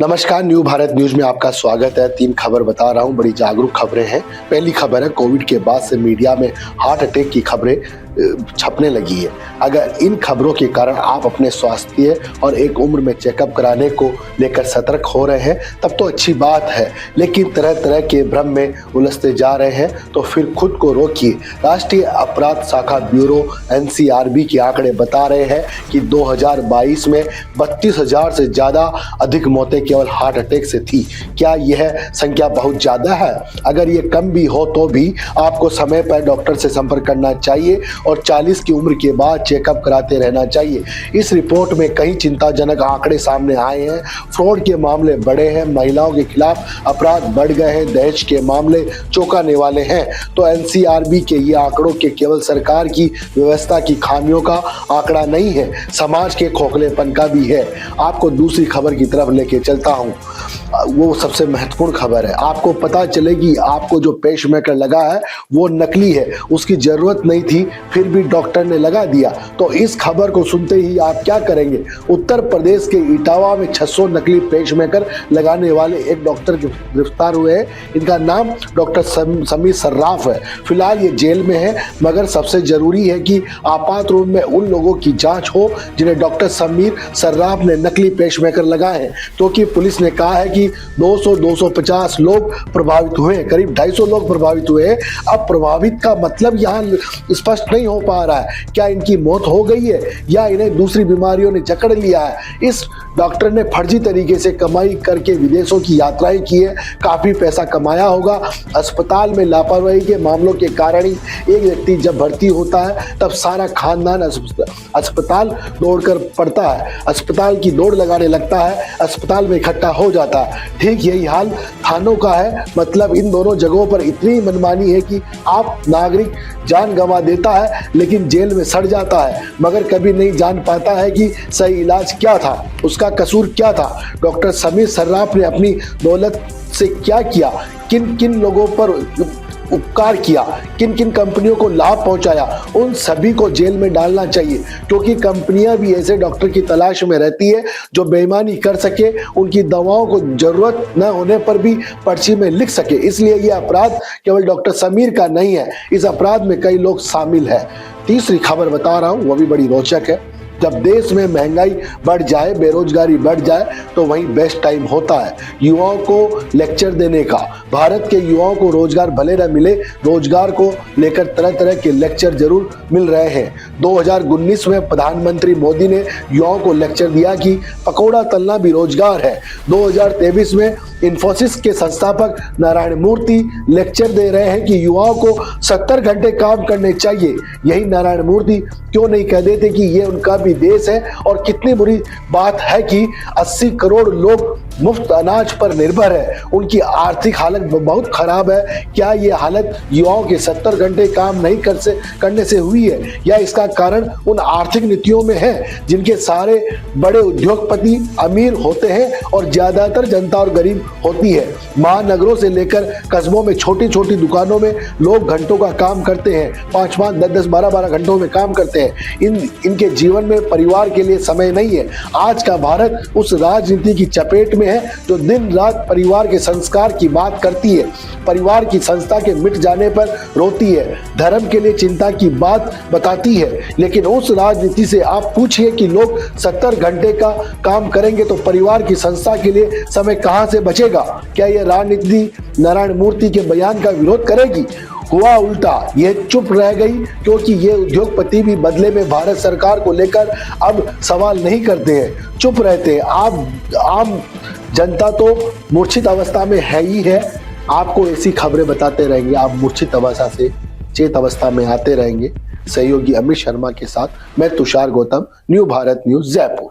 नमस्कार, new Bharat news में आपका स्वागत है। 3 खबर बता रहा हूं, बड़ी जागरूक खबरें हैं। पहली खबर है, कोविड के बाद से मीडिया में हार्ट अटैक की खबरें छपने लगी है। अगर इन खबरों के कारण आप अपने स्वास्थ्य और एक उम्र में चेकअप कराने को लेकर सतर्क हो रहे हैं तब तो अच्छी बात है, लेकिन तरह तरह के भ्रम में उलझते जा रहे हैं तो फिर खुद को रोकिए। राष्ट्रीय अपराध शाखा ब्यूरो NCRB के आंकड़े बता रहे हैं कि 2022 में 32,000 से ज़्यादा अधिक मौतें केवल हार्ट अटैक से थी। क्या यह संख्या बहुत ज़्यादा है? अगर ये कम भी हो तो भी आपको समय पर डॉक्टर से संपर्क करना चाहिए और 40 की उम्र के बाद चेकअप कराते रहना चाहिए। इस रिपोर्ट में कई चिंताजनक आंकड़े सामने आए हैं। फ्रॉड के मामले बढ़े हैं, महिलाओं के खिलाफ अपराध बढ़ गए हैं, दहेज के मामले चौंकाने वाले हैं। तो NCRB के ये आंकड़ों के केवल सरकार की व्यवस्था की खामियों का आंकड़ा नहीं है, समाज के खोखलेपन का भी है। आपको दूसरी खबर की तरफ लेके चलता हूँ। वो सबसे महत्वपूर्ण खबर है। आपको पता चलेगी आपको जो पेसमेकर लगा है वो नकली है, उसकी जरूरत नहीं थी फिर भी डॉक्टर ने लगा दिया। तो इस खबर को सुनते ही आप क्या करेंगे? उत्तर प्रदेश के इटावा में 600 नकली पेसमेकर लगाने वाले एक डॉक्टर गिरफ्तार हुए हैं। इनका नाम डॉक्टर समीर सर्राफ है। फिलहाल ये जेल में है, मगर सबसे जरूरी है कि आपात रूप में उन लोगों की जांच हो जिन्हें डॉक्टर समीर सर्राफ ने नकली पेसमेकर लगाए हैं, क्योंकि पुलिस ने कहा है कि 200-250 लोग प्रभावित हुए, करीब 250 लोग प्रभावित हुए। अब प्रभावित का मतलब यहाँ स्पष्ट नहीं हो पा रहा है। क्या इनकी मौत हो गई है या इन्हें दूसरी बीमारियों ने जकड़ लिया है? इस डॉक्टर ने फर्जी तरीके से कमाई करके विदेशों की यात्राएं की है, काफी पैसा कमाया होगा। अस्पताल में लापरवाही के मामलों के कारण ही एक व्यक्ति जब भर्ती होता है तब सारा खानदान अस्पताल दौड़कर पड़ता है, अस्पताल की दौड़ लगाने लगता है, अस्पताल में इकट्ठा हो जाता है। ठीक यही हाल थानों का है। मतलब इन दोनों जगहों पर इतनी मनमानी है कि आप नागरिक जान गंवा देता है लेकिन जेल में सड़ जाता है, मगर कभी नहीं जान पाता है कि सही इलाज क्या था, उसका कसूर क्या था। डॉक्टर समीर सर्राफ ने अपनी दौलत से क्या किया, किन किन लोगों पर उपकार किया, किन किन कंपनियों को लाभ पहुंचाया, उन सभी को जेल में डालना चाहिए, क्योंकि कंपनियां भी ऐसे डॉक्टर की तलाश में रहती है जो बेईमानी कर सके, उनकी दवाओं को जरूरत न होने पर भी पर्ची में लिख सके। इसलिए यह अपराध केवल डॉक्टर समीर का नहीं है, इस अपराध में कई लोग शामिल हैं। तीसरी खबर बता रहा हूं, वो भी बड़ी रोचक है। जब देश में महंगाई बढ़ जाए, बेरोजगारी बढ़ जाए तो वही बेस्ट टाइम होता है युवाओं को लेक्चर देने का। भारत के युवाओं को रोजगार भले न मिले, रोजगार को लेकर तरह तरह के लेक्चर जरूर मिल रहे हैं। 2019 में प्रधानमंत्री मोदी ने युवाओं को लेक्चर दिया कि पकौड़ा तलना भी रोजगार है। 2023 में इंफोसिस के संस्थापक नारायण मूर्ति लेक्चर दे रहे हैं कि युवाओं को 70 घंटे काम करने चाहिए। यही नारायण मूर्ति क्यों नहीं कह देते कि ये उनका भी देश है, और कितनी बुरी बात है कि 80 करोड़ लोग मुफ्त अनाज पर निर्भर है, उनकी आर्थिक हालत बहुत खराब है। क्या ये हालत युवाओं के 70 घंटे काम नहीं करने से हुई है, या इसका कारण उन आर्थिक नीतियों में है जिनके सारे बड़े उद्योगपति अमीर होते हैं और ज्यादातर जनता और गरीब होती है? महानगरों से लेकर कस्बों में छोटी छोटी दुकानों में लोग घंटों का काम करते हैं, 5-5, 10-10, 12-12 घंटों में काम करते हैं। इनके जीवन में परिवार के लिए समय नहीं है। आज का भारत उस राजनीति की चपेट में है जो दिन रात परिवार के संस्कार की बात करती है, परिवार की संस्था के मिट जाने पर रोती है, धर्म के लिए चिंता की बात बताती है। लेकिन उस राजनीति से आप पूछिए कि लोग 70 घंटे का काम करेंगे तो परिवार की संस्था के लिए समय कहां से बचेगा? क्या यह राजनीति नारायण मूर्ति के बयान का विरोध करेगी? हुआ उल्टा, ये चुप रह गई, क्योंकि ये उद्योगपति भी बदले में भारत सरकार को लेकर अब सवाल नहीं करते हैं, चुप रहते हैं। आम जनता तो मूर्छित अवस्था में है ही है। आपको ऐसी खबरें बताते रहेंगे, आप मूर्छित अवस्था से चेत अवस्था में आते रहेंगे। सहयोगी अमित शर्मा के साथ मैं तुषार गौतम, न्यू भारत न्यूज जयपुर।